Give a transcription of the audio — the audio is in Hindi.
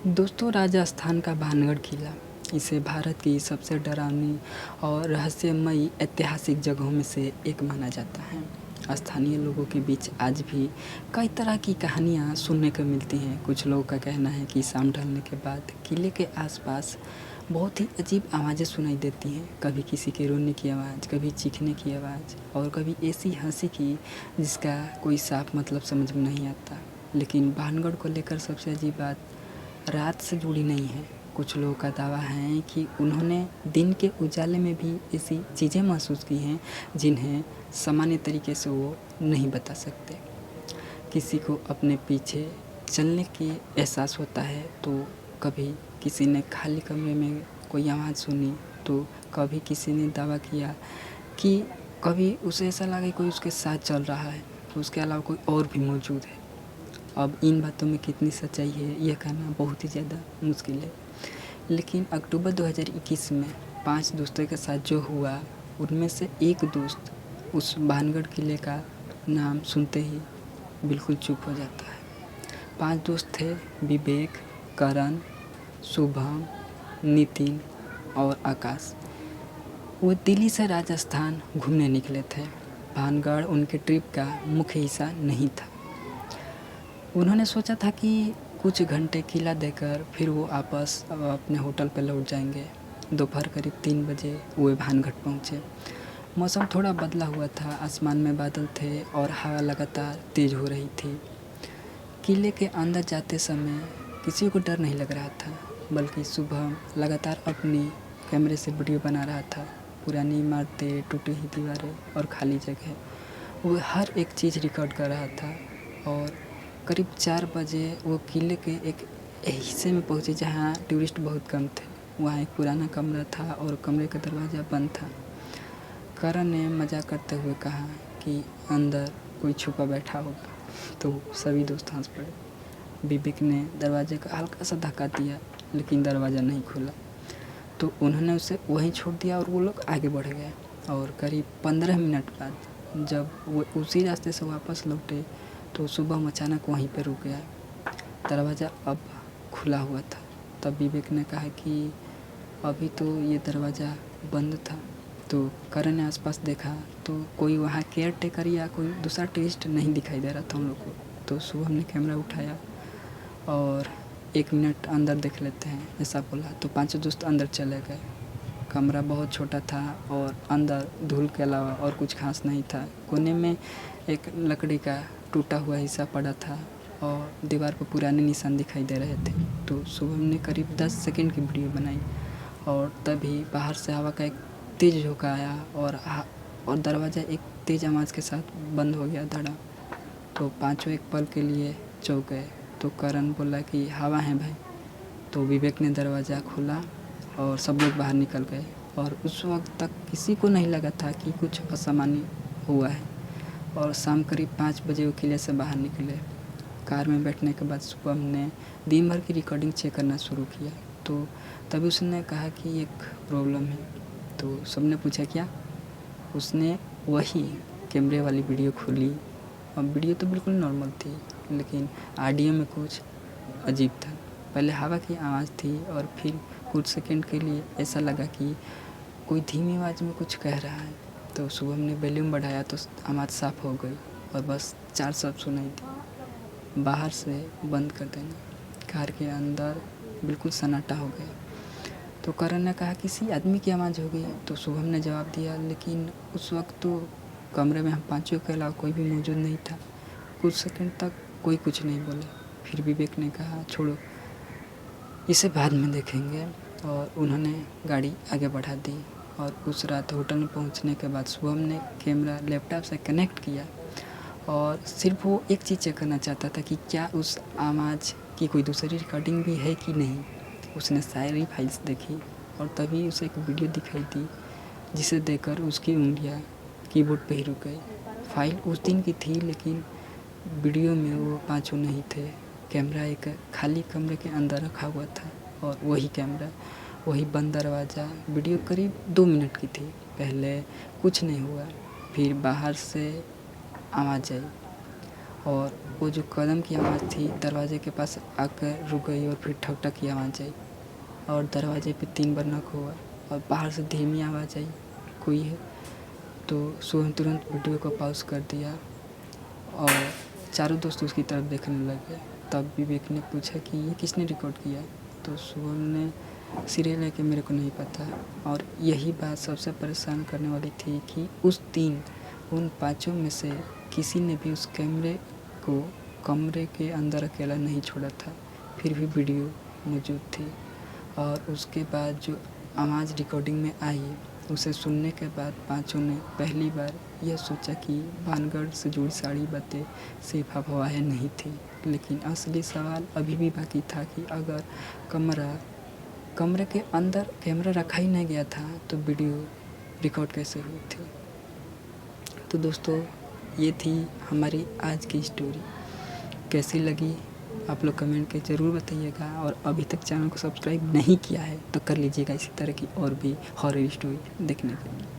दोस्तों, राजस्थान का भानगढ़ किला इसे भारत की सबसे डरावनी और रहस्यमयी ऐतिहासिक जगहों में से एक माना जाता है। स्थानीय लोगों के बीच आज भी कई तरह की कहानियाँ सुनने को मिलती हैं। कुछ लोगों का कहना है कि शाम ढलने के बाद किले के आसपास बहुत ही अजीब आवाज़ें सुनाई देती हैं। कभी किसी के रोने की आवाज़, कभी चीखने की आवाज़ और कभी ऐसी हंसी की जिसका कोई साफ मतलब समझ में नहीं आता। लेकिन भानगढ़ को लेकर सबसे अजीब बात रात से जुड़ी नहीं है। कुछ लोगों का दावा है कि उन्होंने दिन के उजाले में भी ऐसी चीज़ें महसूस की हैं जिन्हें सामान्य तरीके से वो नहीं बता सकते। किसी को अपने पीछे चलने की एहसास होता है, तो कभी किसी ने खाली कमरे में कोई आवाज़ सुनी, तो कभी किसी ने दावा किया कि कभी उसे ऐसा लगा कि कोई उसके साथ चल रहा है, तो उसके अलावा कोई और भी मौजूद है। अब इन बातों में कितनी सच्चाई है यह कहना बहुत ही ज़्यादा मुश्किल है। लेकिन अक्टूबर 2021 में 5 दोस्तों के साथ जो हुआ, उनमें से एक दोस्त उस भानगढ़ किले का नाम सुनते ही बिल्कुल चुप हो जाता है। 5 दोस्त थे: विवेक, करण, शुभम, नितिन और आकाश। वो दिल्ली से राजस्थान घूमने निकले थे। भानगढ़ उनके ट्रिप का मुख्य हिस्सा नहीं था। उन्होंने सोचा था कि कुछ घंटे किला देखकर फिर वो वापस अपने होटल पर लौट जाएंगे। दोपहर करीब 3 बजे वो भानगढ़ पहुँचे। मौसम थोड़ा बदला हुआ था, आसमान में बादल थे और हवा लगातार तेज़ हो रही थी। किले के अंदर जाते समय किसी को डर नहीं लग रहा था, बल्कि शुभम लगातार अपनी कैमरे से वीडियो बना रहा था। पुरानी इमारतें, टूटी हुई दीवारें और खाली जगह, वो हर एक चीज़ रिकॉर्ड कर रहा था। और करीब 4 बजे वो किले के एक हिस्से में पहुँचे जहाँ टूरिस्ट बहुत कम थे। वहाँ एक पुराना कमरा था और कमरे का दरवाज़ा बंद था। करण ने मजाक करते हुए कहा कि अंदर कोई छुपा बैठा होगा, तो सभी दोस्त हंस पड़े। विवेक ने दरवाजे का हल्का सा धक्का दिया, लेकिन दरवाज़ा नहीं खुला, तो उन्होंने उसे वहीं छोड़ दिया और वो लोग आगे बढ़ गए। और करीब 15 मिनट बाद जब वो उसी रास्ते से वापस लौटे, तो सुबह अचानक वहीं पर रुक गया। दरवाज़ा अब खुला हुआ था। तब विवेक ने कहा कि अभी तो ये दरवाज़ा बंद था। तो करण ने आसपास देखा, तो कोई वहाँ केयर टेकर या कोई दूसरा टूरिस्ट नहीं दिखाई दे रहा था उन लोग को। तो शुभम ने कैमरा उठाया और 1 मिनट अंदर देख लेते हैं ऐसा बोला। तो 5 दोस्त अंदर चले गए। कमरा बहुत छोटा था और अंदर धूल के अलावा और कुछ खास नहीं था। कोने में एक लकड़ी का टूटा हुआ हिस्सा पड़ा था और दीवार पर पुराने निशान दिखाई दे रहे थे। तो शुभम ने करीब 10 सेकंड की वीडियो बनाई और तभी बाहर से हवा का एक तेज़ झोंका आया और दरवाज़ा एक तेज़ आवाज़ के साथ बंद हो गया धड़ा। तो पाँचों एक पल के लिए चौंक गए। तो करण बोला कि हवा है भाई। तो विवेक ने दरवाज़ा खोला और सब लोग बाहर निकल गए। और उस वक्त तक किसी को नहीं लगा था कि कुछ असामान्य हुआ है। और शाम करीब 5 बजे वो किले से बाहर निकले। कार में बैठने के बाद शुभम ने दिन भर की रिकॉर्डिंग चेक करना शुरू किया। तो तभी उसने कहा कि एक प्रॉब्लम है। तो सबने पूछा क्या? उसने वही कैमरे वाली वीडियो खोली और वीडियो तो बिल्कुल नॉर्मल थी, लेकिन ऑडियो में कुछ अजीब था। पहले हवा की आवाज़ थी और फिर कुछ सेकंड के लिए ऐसा लगा कि कोई धीमी आवाज़ में कुछ कह रहा है। तो शुभम ने वॉल्यूम बढ़ाया तो आवाज़ साफ़ हो गई और बस 4 शब्द सुनाई दी: बाहर से बंद कर देना। कार के अंदर बिल्कुल सन्नाटा हो गया। तो करण ने कहा किसी आदमी की आवाज़ हो गई। तो शुभम ने जवाब दिया, लेकिन उस वक्त तो कमरे में हम पाँचों के अलावा कोई भी मौजूद नहीं था। कुछ सेकंड तक कोई कुछ नहीं बोला। फिर विवेक ने कहा छोड़ो, इसे बाद में देखेंगे। और उन्होंने गाड़ी आगे बढ़ा दी। और उस रात होटल में पहुंचने के बाद शुभम ने कैमरा लैपटॉप से कनेक्ट किया और सिर्फ वो एक चीज़ चेक करना चाहता था कि क्या उस आवाज़ की कोई दूसरी रिकॉर्डिंग भी है कि नहीं। उसने सारी फाइल्स देखी और तभी उसे एक वीडियो दिखाई दी, जिसे देखकर उसकी उंगलियां कीबोर्ड पे ही रुक गई। फाइल उस दिन की थी, लेकिन वीडियो में वो पाँचों नहीं थे। कैमरा एक खाली कमरे के अंदर रखा हुआ था और वही कैमरा, वही बंद दरवाज़ा। वीडियो करीब 2 मिनट की थी। पहले कुछ नहीं हुआ, फिर बाहर से आवाज़ आई और वो जो कदम की आवाज़ थी दरवाजे के पास आकर रुक गई और फिर ठक ठक की आवाज़ आई और दरवाजे पे 3 बार नॉक हुआ और बाहर से धीमी आवाज़ आई, कोई है। तो शुभम तुरंत वीडियो को पॉज़ कर दिया और चारों दोस्त उसकी तरफ देखने लगे। तब विवेक ने पूछा कि ये किसने रिकॉर्ड किया? तो शुभम ने सिरे लेके मेरे को नहीं पता। और यही बात सबसे परेशान करने वाली थी कि उस दिन उन 5 में से किसी ने भी उस कैमरे को कमरे के अंदर अकेला नहीं छोड़ा था, फिर भी वीडियो मौजूद थी। और उसके बाद जो आवाज़ रिकॉर्डिंग में आई उसे सुनने के बाद 5 ने पहली बार यह सोचा कि भानगढ़ से जुड़ी सारी बातें सिर्फ अफवाहें नहीं थी। लेकिन असली सवाल अभी भी बाकी था कि अगर कमरे के अंदर कैमरा रखा ही नहीं गया था तो वीडियो रिकॉर्ड कैसे हुई थी। तो दोस्तों ये थी हमारी आज की स्टोरी। कैसी लगी आप लोग कमेंट के ज़रूर बताइएगा और अभी तक चैनल को सब्सक्राइब नहीं किया है तो कर लीजिएगा इसी तरह की और भी हॉरर स्टोरी देखने के लिए।